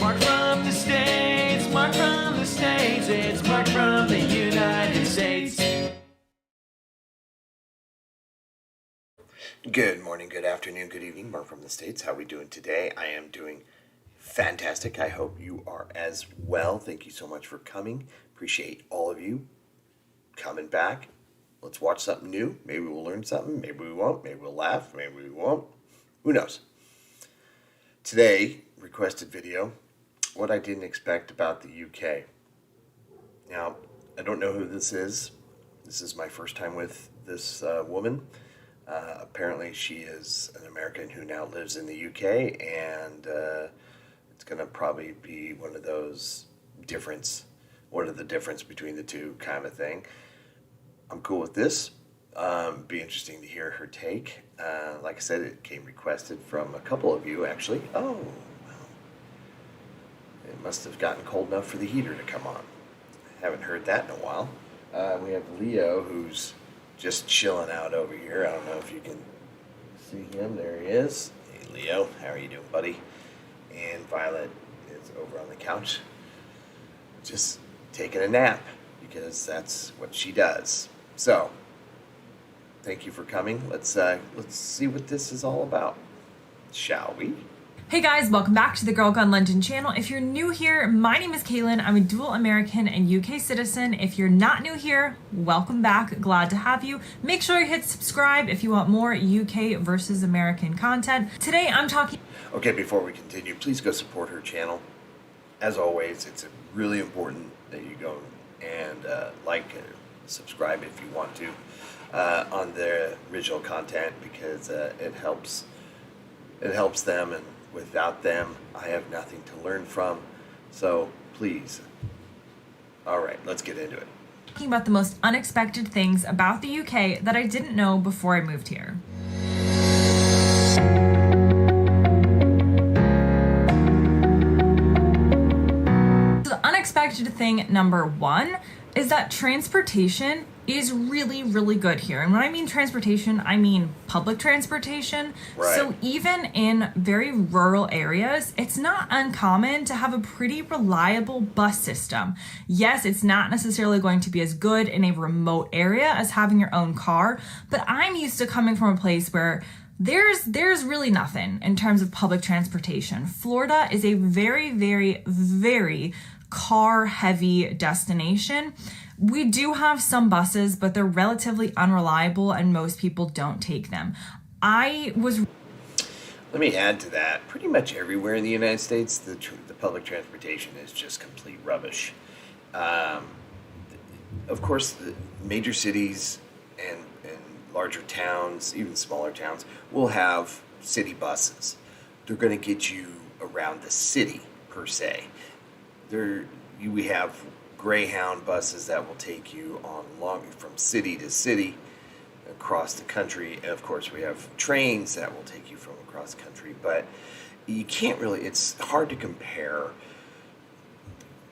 Mark from the States, Mark from the States, it's Mark from the United States. Good morning, good afternoon, good evening, Mark from the States. How are we doing today? I am doing fantastic. I hope you are as well. Thank you so much for coming. Appreciate all of you coming back. Let's watch something new. Maybe we'll learn something. Maybe we won't. Maybe we'll laugh. Maybe we won't. Who knows? Today, requested video, what I didn't expect about the UK. Now, I don't know who this is. This is my first time with this woman. Apparently she is an American who now lives in the UK, and it's going to probably be one of those what are the difference between the two kind of thing. I'm cool with this. Be interesting to hear her take. Like I said, it came requested from a couple of you, actually. Oh, well, it must have gotten cold enough for the heater to come on. I haven't heard that in a while. We have Leo, who's just chilling out over here. I don't know if you can see him. There he is. Hey, Leo, how are you doing, buddy? And Violet is over on the couch, just taking a nap, because that's what she does. So, thank you for coming. Let's see what this is all about, shall we? Hey guys, welcome back to the Girl Gone London channel. If you're new here, my name is Kaylin. I'm a dual American and UK citizen. If you're not new here, welcome back. Glad to have you. Make sure you hit subscribe if you want more UK versus American content. Today I'm talking... Okay, before we continue, please go support her channel. As always, it's really important that you go and like and subscribe if you want to on the original content, because it helps them, and without them I have nothing to learn from. So please. All right, let's get into it. Talking about the most unexpected things about the UK that I didn't know before I moved here. Unexpected thing number one is that transportation is really good here. And when I mean transportation, I mean public transportation. Right. So even in very rural areas, it's not uncommon to have a pretty reliable bus system. Yes, it's not necessarily going to be as good in a remote area as having your own car, but I'm used to coming from a place where there's really nothing in terms of public transportation. Florida is a very car heavy destination. We do have some buses, but they're relatively unreliable and most people don't take them. Let me add to that. Pretty much everywhere in the United States, the public transportation is just complete rubbish. Of course, the major cities and larger towns, even smaller towns, will have city buses. They're going to get you around the city, per se. We have Greyhound buses that will take you on from city to city across the country, and of course we have trains that will take you from across the country. But you can't really, it's hard to compare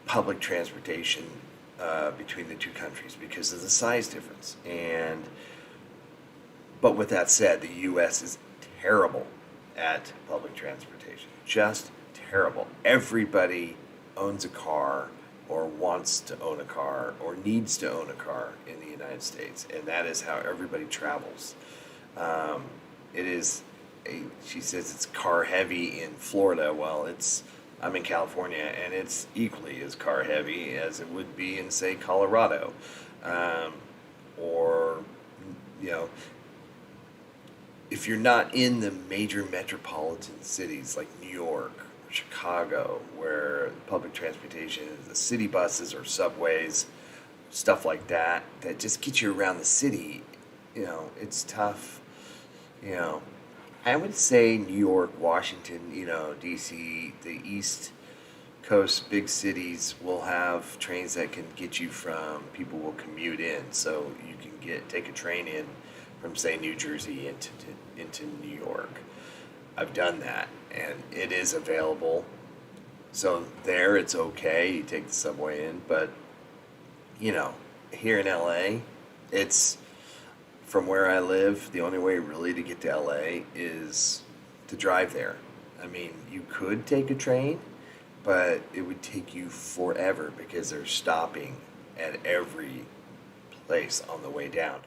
public transportation between the two countries because of the size difference. But with that said, the US is terrible at public transportation, just terrible. Everybody owns a car, or wants to own a car, or needs to own a car in the United States, and that is how everybody travels. She says it's car heavy in Florida. Well, I'm in California, and it's equally as car heavy as it would be in, say, Colorado, or if you're not in the major metropolitan cities like New York, Chicago, where public transportation is the city buses or subways, stuff like that just get you around the city, it's tough. I would say New York, Washington, DC, the East Coast, big cities will have trains that can get you people will commute in, so you can take a train in from, say, New Jersey into New York. I've done that, and it is available. So there, it's okay. You take the subway in, but here in LA, it's, from where I live, the only way really to get to LA is to drive there. I mean, you could take a train, but it would take you forever because they're stopping at every place on the way down.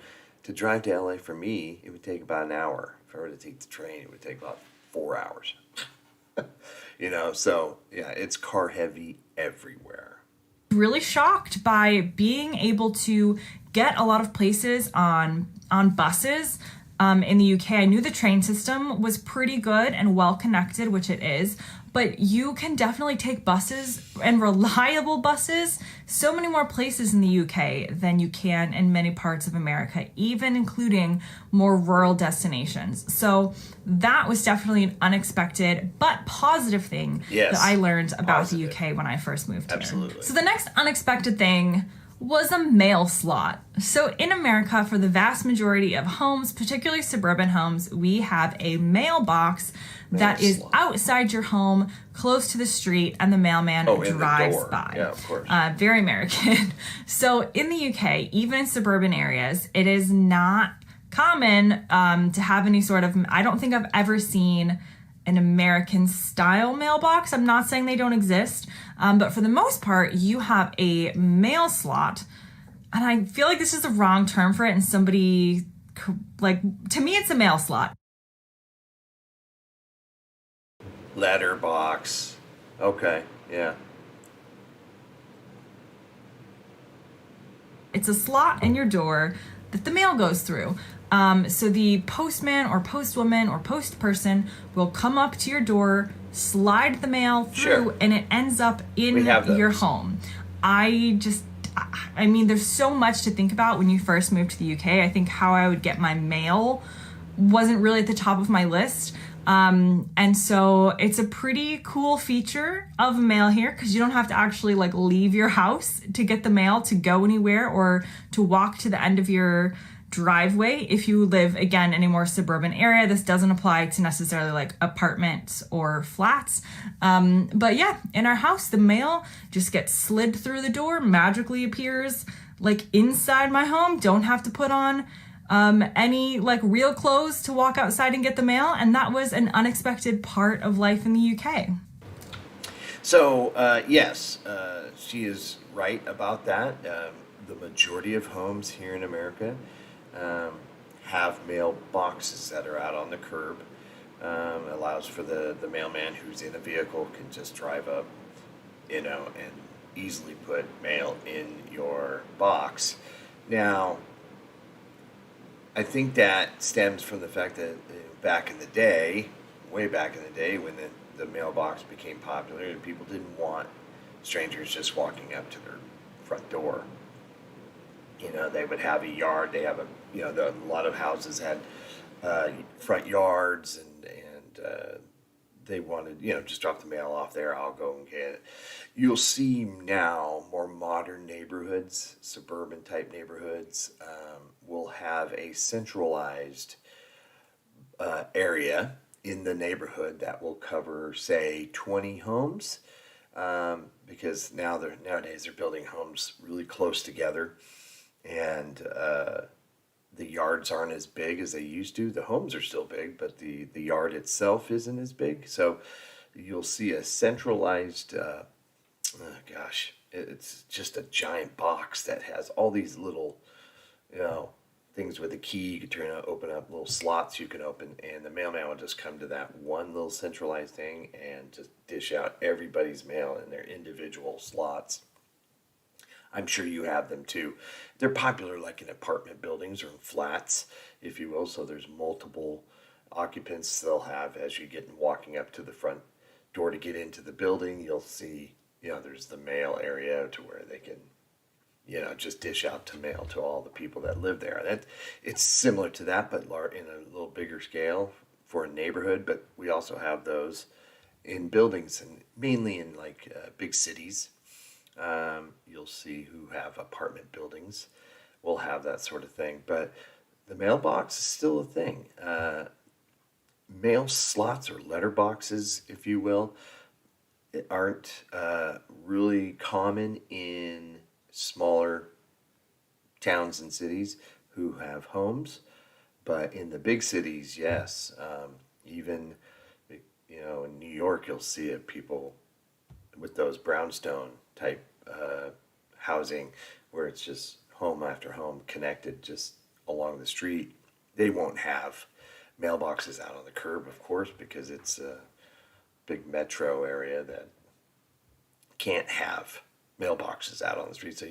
To drive to LA for me, it would take about an hour. If I were to take the train, it would take about 4 hours. So yeah, it's car heavy everywhere. Really shocked by being able to get a lot of places on buses in the UK. I knew the train system was pretty good and well connected, which it is, but you can definitely take buses and reliable buses so many more places in the UK than you can in many parts of America, even including more rural destinations. So that was definitely an unexpected but positive thing Yes, that I learned about positive. the UK when I first moved here. Absolutely. So the next unexpected thing was a mail slot. So in America, for the vast majority of homes, particularly suburban homes, we have a mailbox that is slot. outside your home, close to the street, and the mailman In the drives door. by. Yeah, of course. Very American. So in the UK, even in suburban areas, it is not common to have any sort of, I don't think I've ever seen an American style mailbox. I'm not saying they don't exist, but for the most part, you have a mail slot. And I feel like this is the wrong term for it. And somebody, to me, it's a mail slot. Letterbox. Okay, yeah. It's a slot in your door that the mail goes through. So the postman or postwoman or post person will come up to your door, slide the mail through, Sure. and it ends up in We have those. your home. I mean, there's so much to think about when you first move to the UK. I think how I would get my mail wasn't really at the top of my list. And so it's a pretty cool feature of mail here because you don't have to actually leave your house to get the mail to go anywhere or to walk to the end of your driveway. If you live again in a more suburban area, this doesn't apply to necessarily apartments or flats. But yeah, in our house, the mail just gets slid through the door, magically appears inside my home. Don't have to put on any real clothes to walk outside and get the mail. And that was an unexpected part of life in the UK. So, yes, she is right about that. The majority of homes here in America have mailboxes that are out on the curb. Allows for the mailman who's in a vehicle can just drive up, and easily put mail in your box. Now, I think that stems from the fact that back in the day, way back in the day, when the mailbox became popular, and people didn't want strangers just walking up to their front door. They would have a yard. They have a lot of houses had front yards, and they wanted, just drop the mail off there. I'll go and get it. You'll see now more modern neighborhoods, suburban type neighborhoods, will have a centralized area in the neighborhood that will cover, say, 20 homes, because nowadays they're building homes really close together, and the yards aren't as big as they used to. The homes are still big, but the yard itself isn't as big. So you'll see a centralized, it's just a giant box that has all these little, things with a key you can turn on, open up, little slots you can open, and the mailman will just come to that one little centralized thing and just dish out everybody's mail in their individual slots. I'm sure you have them too. They're popular in apartment buildings or in flats, if you will. So there's multiple occupants they'll have as you get walking up to the front door to get into the building. You'll see, there's the mail area to where they can, just dish out to mail to all the people that live there. And it's similar to that, but in a little bigger scale for a neighborhood. But we also have those in buildings, and mainly in big cities. You'll see who have apartment buildings will have that sort of thing, but the mailbox is still a thing. Mail slots or letterboxes, if you will, aren't really common in smaller towns and cities who have homes, but in the big cities, yes. Even in New York, you'll see it. People with those brownstone type housing where it's just home after home connected just along the street, they won't have mailboxes out on the curb, of course, because it's a big metro area that can't have mailboxes out on the street. So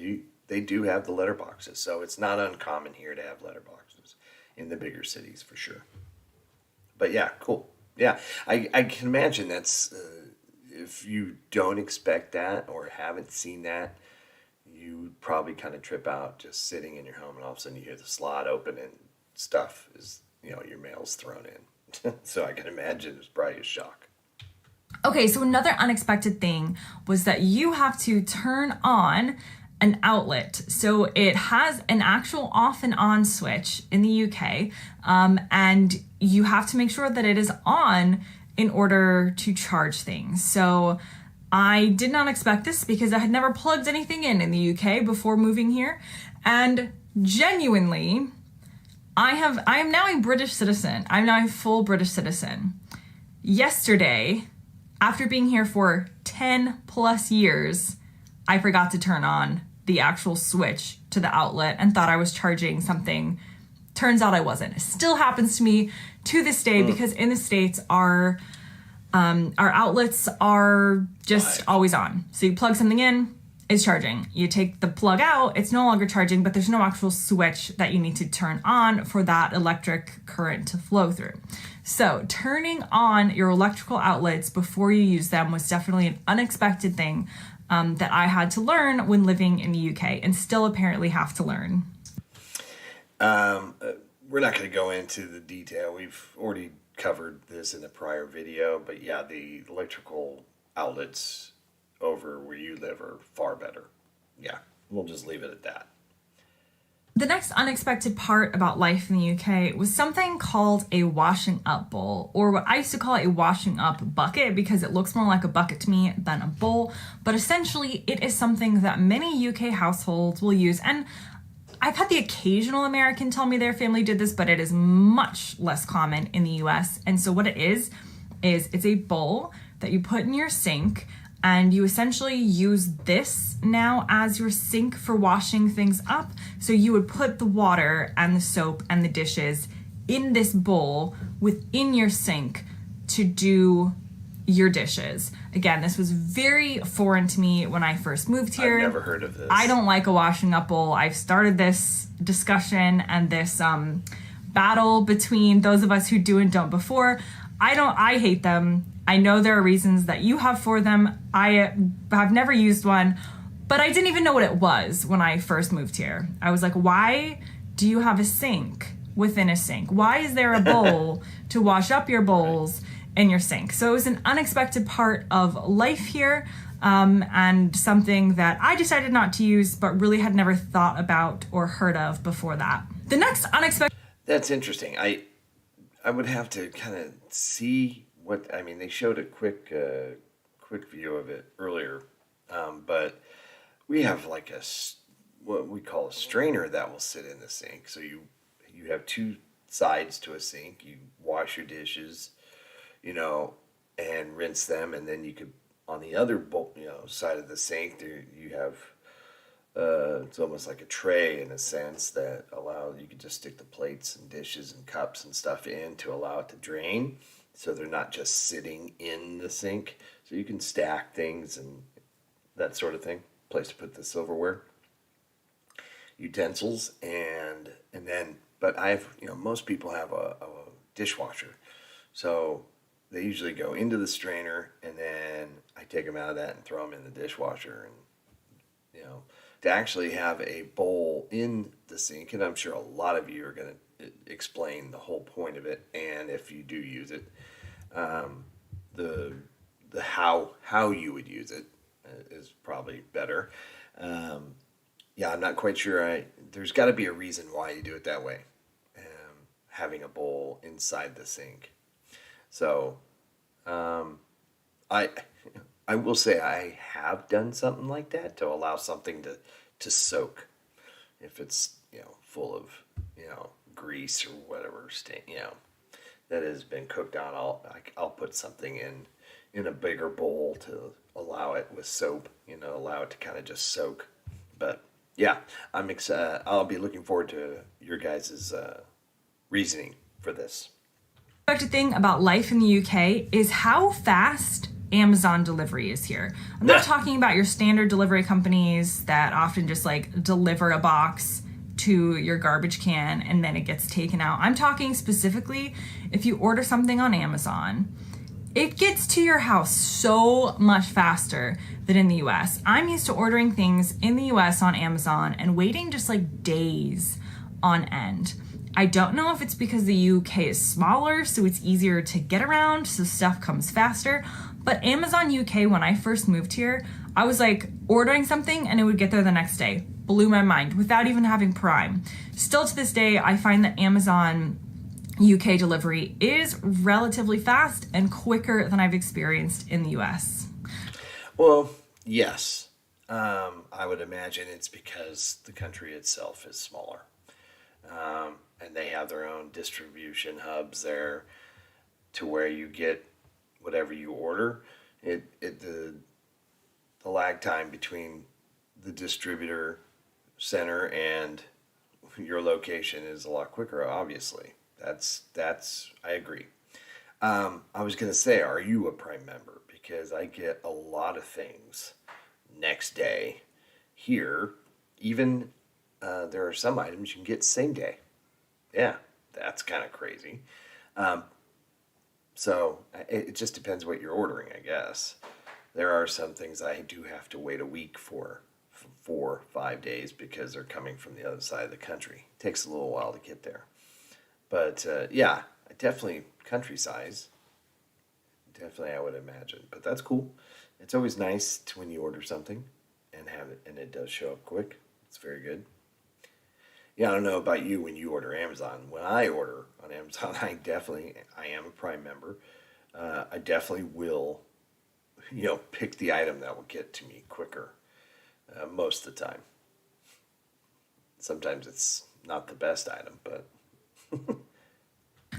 they do have the letterboxes. So it's not uncommon here to have letterboxes in the bigger cities for sure. But yeah, cool. Yeah, I can imagine that's if you don't expect that or haven't seen that, you probably kind of trip out just sitting in your home, and all of a sudden you hear the slot open and stuff is, your mail's thrown in. So I can imagine it's probably a shock. Okay, so another unexpected thing was that you have to turn on an outlet. So it has an actual off and on switch in the UK, and you have to make sure that it is on in order to charge things. So I did not expect this because I had never plugged anything in the UK before moving here. And genuinely, I am now a British citizen. I'm now a full British citizen. Yesterday, after being here for 10 plus years, I forgot to turn on the actual switch to the outlet and thought I was charging something. Turns out I wasn't. It still happens to me to this day because in the States, our outlets are just always on. So you plug something in, it's charging. You take the plug out, it's no longer charging, but there's no actual switch that you need to turn on for that electric current to flow through. So turning on your electrical outlets before you use them was definitely an unexpected thing that I had to learn when living in the UK and still apparently have to learn. We're not going to go into the detail. We've already covered this in a prior video, but yeah, the electrical outlets over where you live are far better. Yeah, we'll just leave it at that. The next unexpected part about life in the UK was something called a washing up bowl, or what I used to call a washing up bucket because it looks more like a bucket to me than a bowl. But essentially, it is something that many UK households will use. And I've had the occasional American tell me their family did this, but it is much less common in the US. And so what it is it's a bowl that you put in your sink, and you essentially use this now as your sink for washing things up. So you would put the water and the soap and the dishes in this bowl within your sink to do your dishes. Again, this was very foreign to me when I first moved here. I've never heard of this. I don't like a washing up bowl. I've started this discussion and this battle between those of us who do and don't before. I hate them. I know there are reasons that you have for them. I have never used one, but I didn't even know what it was when I first moved here. I was like, why do you have a sink within a sink? Why is there a bowl to wash up your bowls in your sink? So it was an unexpected part of life here, and something that I decided not to use, but really had never thought about or heard of before that. The next unexpected... That's interesting. I would have to kind of see they showed a quick view of it earlier, but we have like what we call a strainer that will sit in the sink. So you have two sides to a sink. You wash your dishes, and rinse them, and then you could on the other side of the sink there you have it's almost like a tray in a sense that you could just stick the plates and dishes and cups and stuff in to allow it to drain. So they're not just sitting in the sink. So you can stack things and that sort of thing. Place to put the silverware, utensils, and then. But most people have a dishwasher, so they usually go into the strainer, and then I take them out of that and throw them in the dishwasher. And to actually have a bowl in the sink, and I'm sure a lot of you are going to explain the whole point of it, and if you do use it, the how you would use it is probably better. I'm not quite sure. There's got to be a reason why you do it that way, having a bowl inside the sink. So I will say I have done something like that to allow something to soak if it's full of grease or whatever stain that has been cooked on. I'll put something in a bigger bowl allow it with soap, allow it to kind of just soak. But yeah, I'm excited. I'll be looking forward to your guys' reasoning for this. Unexpected thing about life in the UK is how fast Amazon delivery is here. I'm not talking about your standard delivery companies that often just like deliver a box to your garbage can and then it gets taken out. I'm talking specifically if you order something on Amazon, it gets to your house so much faster than in the US. I'm used to ordering things in the US on Amazon and waiting just like days on end. I don't know if it's because the UK is smaller, so it's easier to get around, so stuff comes faster. But Amazon UK, when I first moved here, I was like ordering something and it would get there the next day. Blew my mind without even having Prime. Still to this day, I find that Amazon UK delivery is relatively fast and quicker than I've experienced in the US. Well, yes. I would imagine it's because the country itself is smaller. And they have their own distribution hubs there to where you get whatever you order. The lag time between the distributor center and your location is a lot quicker, obviously. That's I agree. I was going to say, are you a Prime member? Because I get a lot of things next day here. Even there are some items you can get same day. Yeah, that's kind of crazy. So it just depends what you're ordering, I guess. There are some things I do have to wait a week for 4 5 days because they're coming from the other side of the country. It takes a little while to get there. But yeah, definitely country size. Definitely, I would imagine. But that's cool. It's always nice when you order something and have it, and it does show up quick. It's very good. Yeah, I don't know about you when you order Amazon. When I order on Amazon, I am a Prime member. I definitely will, pick the item that will get to me quicker most of the time. Sometimes it's not the best item, but...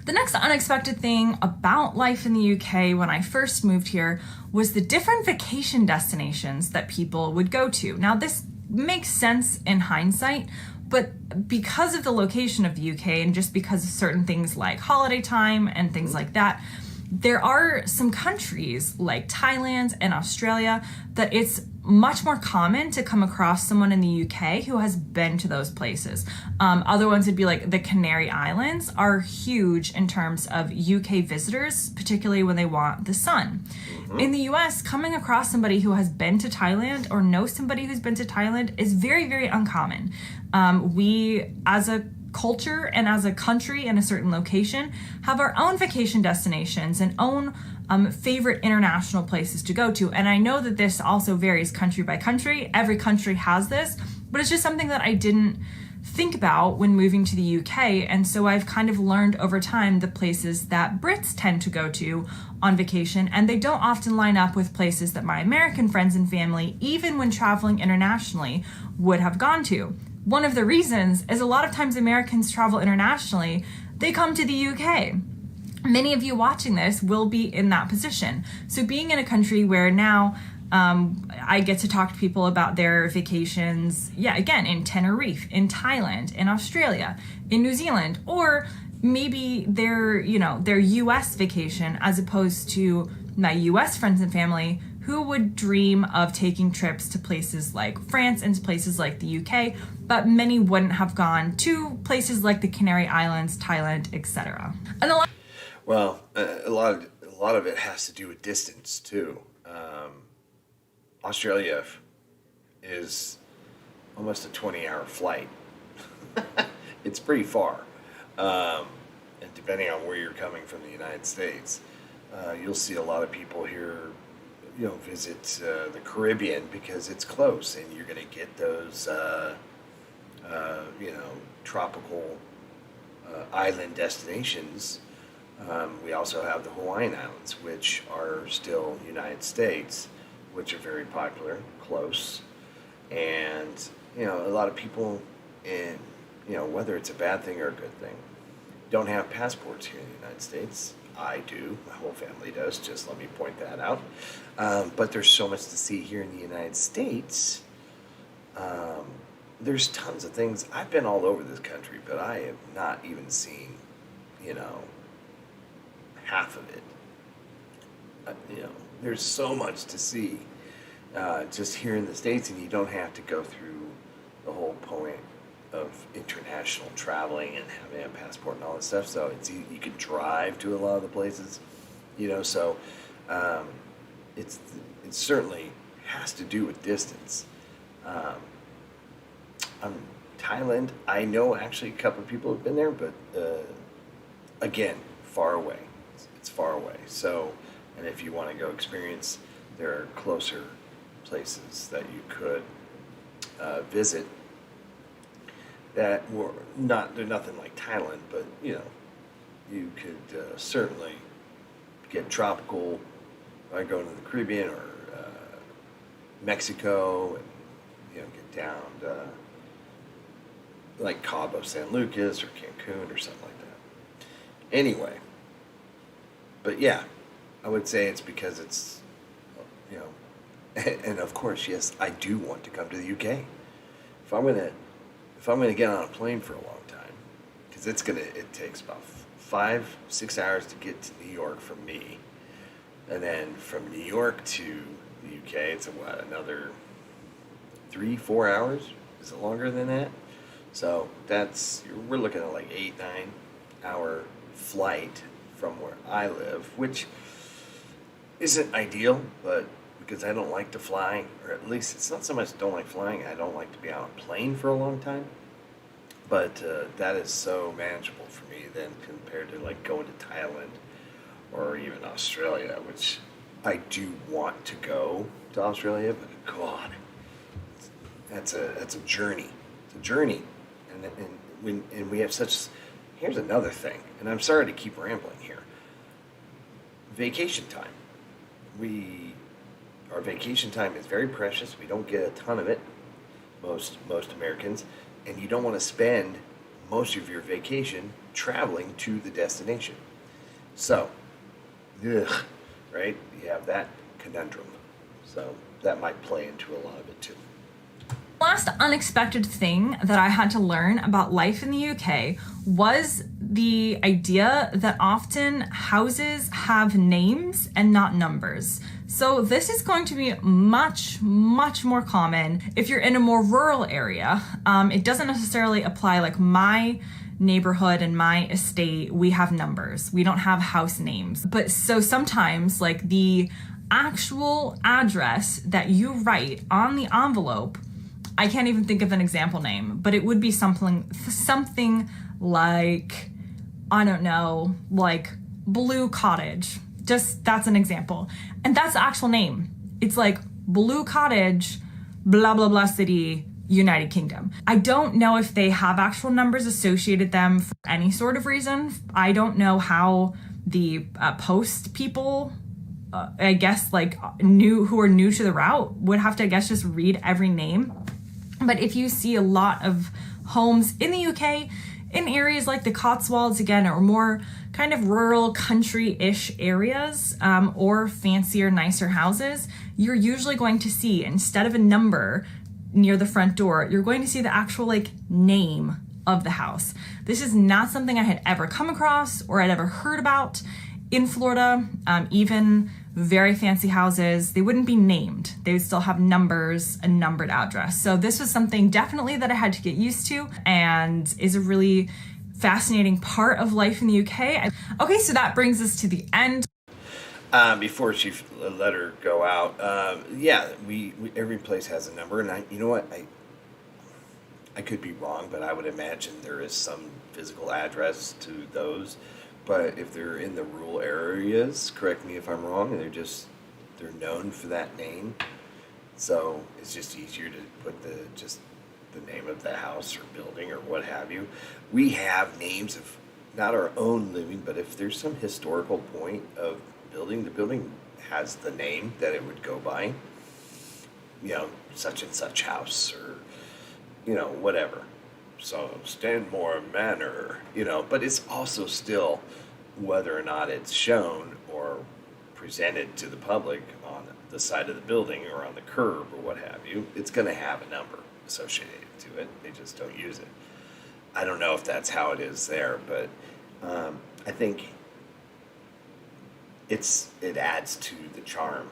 The next unexpected thing about life in the UK when I first moved here was the different vacation destinations that people would go to. Now, this makes sense in hindsight, but because of the location of the UK and just because of certain things like holiday time and things like that, there are some countries like Thailand and Australia that it's much more common to come across someone in the UK who has been to those places. Other ones would be like the Canary Islands are huge in terms of UK visitors, particularly when they want the sun. In the US, coming across somebody who has been to Thailand or knows somebody who's been to Thailand is very, very uncommon. We, as a culture and as a country in a certain location, have our own vacation destinations and own favorite international places to go to. And I know that this also varies country by country. Every country has this, but it's just something that I didn't think about when moving to the UK. And so I've kind of learned over time the places that Brits tend to go to on vacation, and they don't often line up with places that my American friends and family, even when traveling internationally, would have gone to. One of the reasons is a lot of times Americans travel internationally, they come to the UK. Many of you watching this will be in that position. So being in a country where now I get to talk to people about their vacations, again, in Tenerife, in Thailand, in Australia, in New Zealand, or maybe their US vacation as opposed to my US friends and family who would dream of taking trips to places like France and places like the UK, but many wouldn't have gone to places like the Canary Islands, Thailand, etc. And a lot of it has to do with distance too. Australia is almost a 20-hour flight. It's pretty far, and depending on where you're coming from the United States, you'll see a lot of people here visit the Caribbean because it's close, and you're going to get those, tropical island destinations. We also have the Hawaiian Islands, which are still United States, which are very popular, close, and a lot of people, whether it's a bad thing or a good thing, don't have passports here in the United States. I do. My whole family does. Just let me point that out. But there's so much to see here in the United States. There's tons of things. I've been all over this country, but I have not even seen, half of it. There's so much to see just here in the States, and you don't have to go through the whole point of international traveling and having a passport and all that stuff. So you can drive to a lot of the places, So it certainly has to do with distance. Thailand, I know actually a couple of people have been there, but again, far away. It's far away. So, and if you want to go experience, there are closer places that you could visit that were they're nothing like Thailand, but you could certainly get tropical by going to the Caribbean or Mexico, and get down to like Cabo San Lucas or Cancun or something like that. Anyway, but yeah, I would say it's because it's, and of course, yes, I do want to come to the UK. If I'm gonna get on a plane for a long time, because it takes about 5-6 hours to get to New York from me, and then from New York to the UK, it's another 3-4 hours? Is it longer than that? So we're looking at like 8-9 hour flight from where I live, which isn't ideal, but because I don't like to fly, or at least it's not so much don't like flying, I don't like to be on a plane for a long time. But that is so manageable for me then compared to like going to Thailand or even Australia, which I do want to go to Australia, but God, that's a journey. It's a journey, and we have such. Here's another thing, and I'm sorry to keep rambling here. Vacation time. Our vacation time is very precious. We don't get a ton of it, most Americans, and you don't want to spend most of your vacation traveling to the destination. So, right? You have that conundrum. So that might play into a lot of it too. Last unexpected thing that I had to learn about life in the UK was the idea that often houses have names and not numbers. So this is going to be much, much more common if you're in a more rural area. It doesn't necessarily apply like my neighborhood and my estate, we have numbers. We don't have house names. But so sometimes like the actual address that you write on the envelope, I can't even think of an example name, but it would be something like, I don't know, like Blue Cottage. Just that's an example. And that's the actual name. It's like Blue Cottage, blah, blah, blah city, United Kingdom. I don't know if they have actual numbers associated them for any sort of reason. I don't know how the post people, I guess like who are new to the route would have to, I guess, just read every name. But if you see a lot of homes in the UK, in areas like the Cotswolds again, or more kind of rural country-ish areas, or fancier, nicer houses, you're usually going to see, instead of a number near the front door, you're going to see the actual like name of the house. This is not something I had ever come across or I'd ever heard about in Florida. Even very fancy houses, they wouldn't be named. They would still have numbers, a numbered address. So this was something definitely that I had to get used to and is a really fascinating part of life in the UK. Okay, so that brings us to the end. Before she let her go out, we every place has a number, and you know what, I could be wrong, but I would imagine there is some physical address to those. But if they're in the rural areas, correct me if I'm wrong, and they're known for that name, so it's just easier to put the name of the house or building or what have you. We have names of not our own living, but if there's some historical point of building, the building has the name that it would go by, such and such house, or whatever. So Stanmore Manor, but it's also still whether or not it's shown or presented to the public on the side of the building or on the curb or what have you, it's going to have a number associated to it. They just don't use it. I don't know if that's how it is there, but I think it adds to the charm.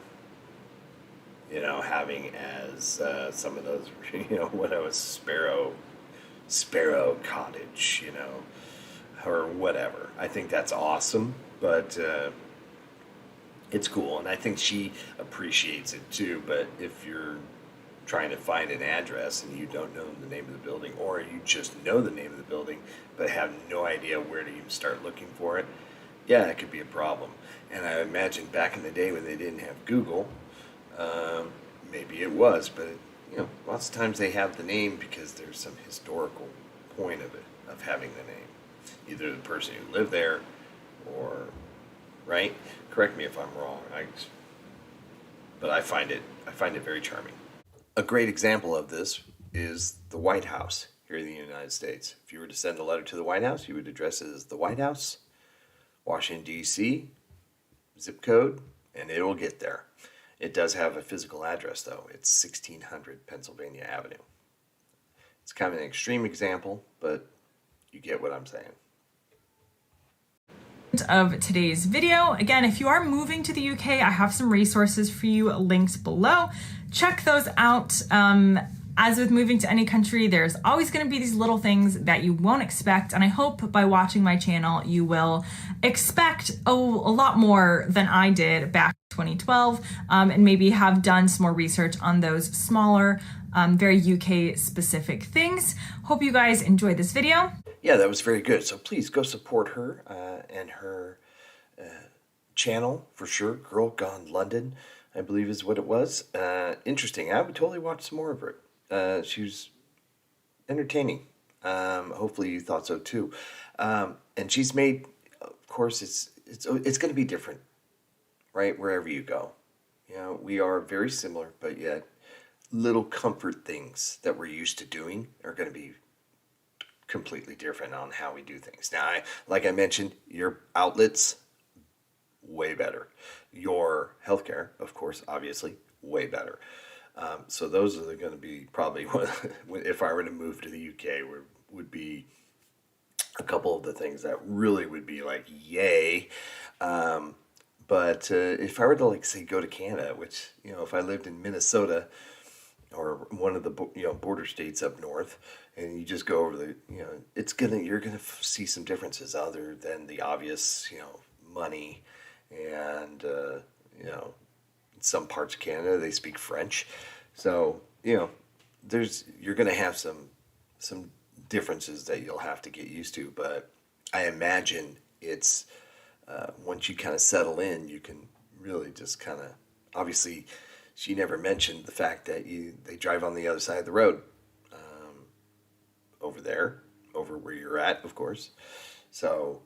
You know, having as some of those, you know, what was Sparrow Cottage, you know, or whatever. I think that's awesome, but it's cool, and I think she appreciates it too. But if you're trying to find an address and you don't know the name of the building, or you just know the name of the building but have no idea where to even start looking for it, yeah, it could be a problem. And I imagine back in the day when they didn't have Google, maybe it was, but you know, lots of times they have the name because there's some historical point of it, of having the name, either the person who lived there, or right. Correct me if I'm wrong. But I find it very charming. A great example of this is the White House here in the United States. If you were to send a letter to the White House, you would address it as the White House, Washington, D.C., zip code, and it will get there. It does have a physical address, though. It's 1600 Pennsylvania Avenue. It's kind of an extreme example, but you get what I'm saying. Of today's video. Again, if you are moving to the UK, I have some resources for you linked below. Check those out. As with moving to any country, there's always going to be these little things that you won't expect, and I hope by watching my channel you will expect a lot more than I did back in 2012, and maybe have done some more research on those smaller, very UK specific things. Hope you guys enjoyed this video. Yeah, that was very good. So please go support her and her channel for sure. Girl Gone London, I believe is what it was. Interesting. I would totally watch some more of her. She was entertaining. Hopefully you thought so too. And she's made, of course, it's going to be different, right? Wherever you go. You know, we are very similar, but yet little comfort things that we're used to doing are going to be completely different on how we do things. Now, like I mentioned, your outlets, way better. Your healthcare, of course, obviously, way better. So those are going to be probably, if I were to move to the UK, would be a couple of the things that really would be like, yay. But if I were to, like, say, go to Canada, which, you know, if I lived in Minnesota or one of the, you know, border states up north, and you just go over the, you know, you're gonna see some differences other than the obvious, you know, money, and you know, in some parts of Canada they speak French, so you know, you're gonna have some differences that you'll have to get used to. But I imagine it's once you kind of settle in, you can really just kind of, obviously, she never mentioned the fact that they drive on the other side of the road. Over there, over where you're at, of course. So,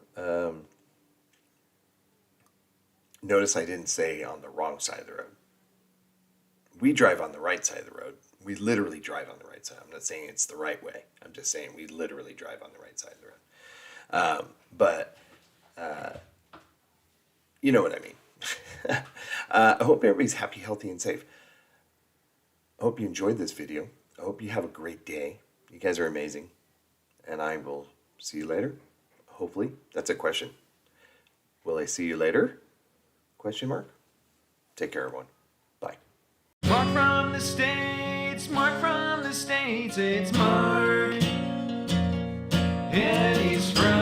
notice I didn't say on the wrong side of the road. We drive on the right side of the road. We literally drive on the right side. I'm not saying it's the right way. I'm just saying we literally drive on the right side of the road. But you know what I mean. I hope everybody's happy, healthy, and safe. I hope you enjoyed this video. I hope you have a great day. You guys are amazing, and I will see you later. Hopefully. That's a question. Will I see you later? Question mark. Take care, everyone. Bye. Mark from the States, Mark from the States, it's Mark, and he's from